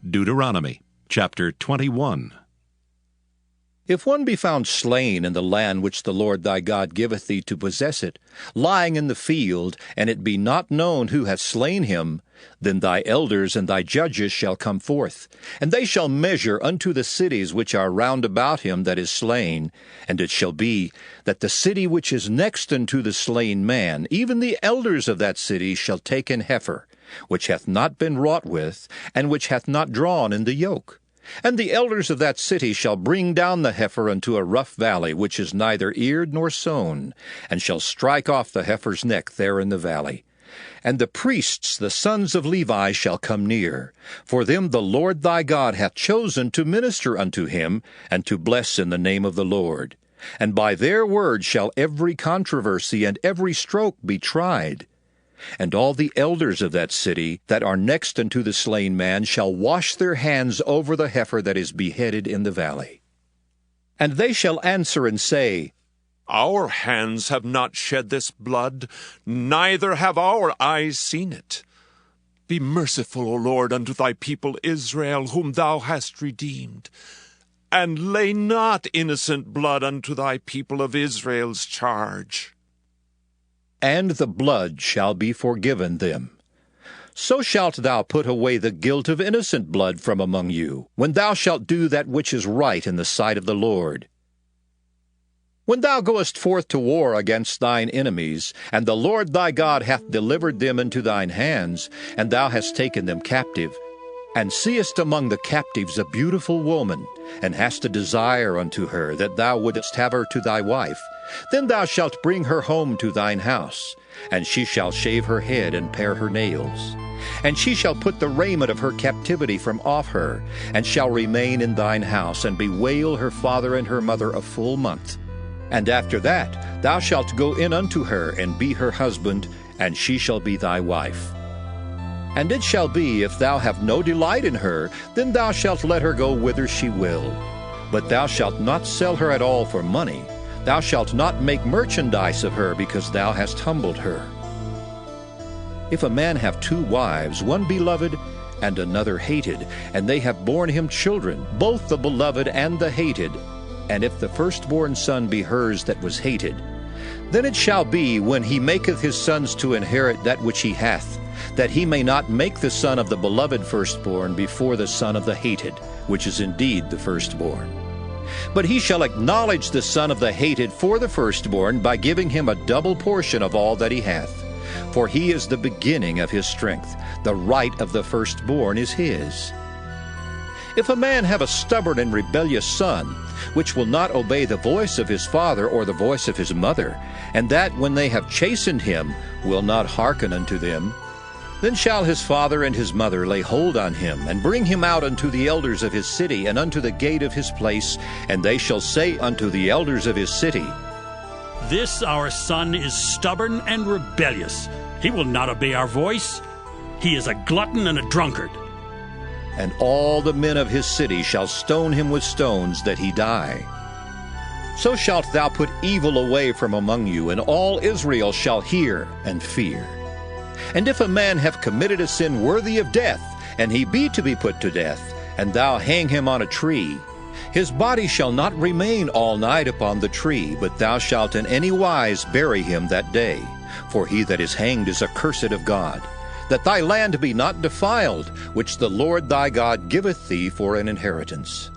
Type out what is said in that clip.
Deuteronomy chapter 21. If one be found slain in the land which the Lord thy God giveth thee to possess it, lying in the field, and it be not known who hath slain him, then thy elders and thy judges shall come forth, and they shall measure unto the cities which are round about him that is slain. And it shall be that the city which is next unto the slain man, even the elders of that city shall take an heifer, which hath not been wrought with, and which hath not drawn in the yoke. And the elders of that city shall bring down the heifer unto a rough valley, which is neither eared nor sown, and shall strike off the heifer's neck there in the valley. And the priests, the sons of Levi, shall come near. For them the Lord thy God hath chosen to minister unto him, and to bless in the name of the Lord. And by their word shall every controversy and every stroke be tried. And all the elders of that city that are next unto the slain man shall wash their hands over the heifer that is beheaded in the valley. And they shall answer and say, Our hands have not shed this blood, neither have our eyes seen it. Be merciful, O Lord, unto thy people Israel, whom thou hast redeemed, and lay not innocent blood unto thy people of Israel's charge. And the blood shall be forgiven them. So shalt thou put away the guilt of innocent blood from among you, when thou shalt do that which is right in the sight of the Lord. When thou goest forth to war against thine enemies, and the Lord thy God hath delivered them into thine hands, and thou hast taken them captive, and seest among the captives a beautiful woman, and hast a desire unto her, that thou wouldest have her to thy wife, then thou shalt bring her home to thine house, and she shall shave her head and pare her nails. And she shall put the raiment of her captivity from off her, and shall remain in thine house, and bewail her father and her mother a full month. And after that thou shalt go in unto her, and be her husband, and she shall be thy wife. And it shall be, if thou have no delight in her, then thou shalt let her go whither she will. But thou shalt not sell her at all for money. Thou shalt not make merchandise of her, because thou hast humbled her. If a man have two wives, one beloved and another hated, and they have borne him children, both the beloved and the hated, and if the firstborn son be hers that was hated, then it shall be, when he maketh his sons to inherit that which he hath, that he may not make the son of the beloved firstborn before the son of the hated, which is indeed the firstborn. But he shall acknowledge the son of the hated for the firstborn by giving him a double portion of all that he hath. For he is the beginning of his strength. The right of the firstborn is his. If a man have a stubborn and rebellious son, which will not obey the voice of his father or the voice of his mother, and that when they have chastened him will not hearken unto them, then shall his father and his mother lay hold on him, and bring him out unto the elders of his city, and unto the gate of his place, and they shall say unto the elders of his city, This our son is stubborn and rebellious. He will not obey our voice. He is a glutton and a drunkard. And all the men of his city shall stone him with stones, that he die. So shalt thou put evil away from among you, and all Israel shall hear and fear. And if a man have committed a sin worthy of death, and he be to be put to death, and thou hang him on a tree, his body shall not remain all night upon the tree, but thou shalt in any wise bury him that day. For he that is hanged is accursed of God, that thy land be not defiled, which the Lord thy God giveth thee for an inheritance.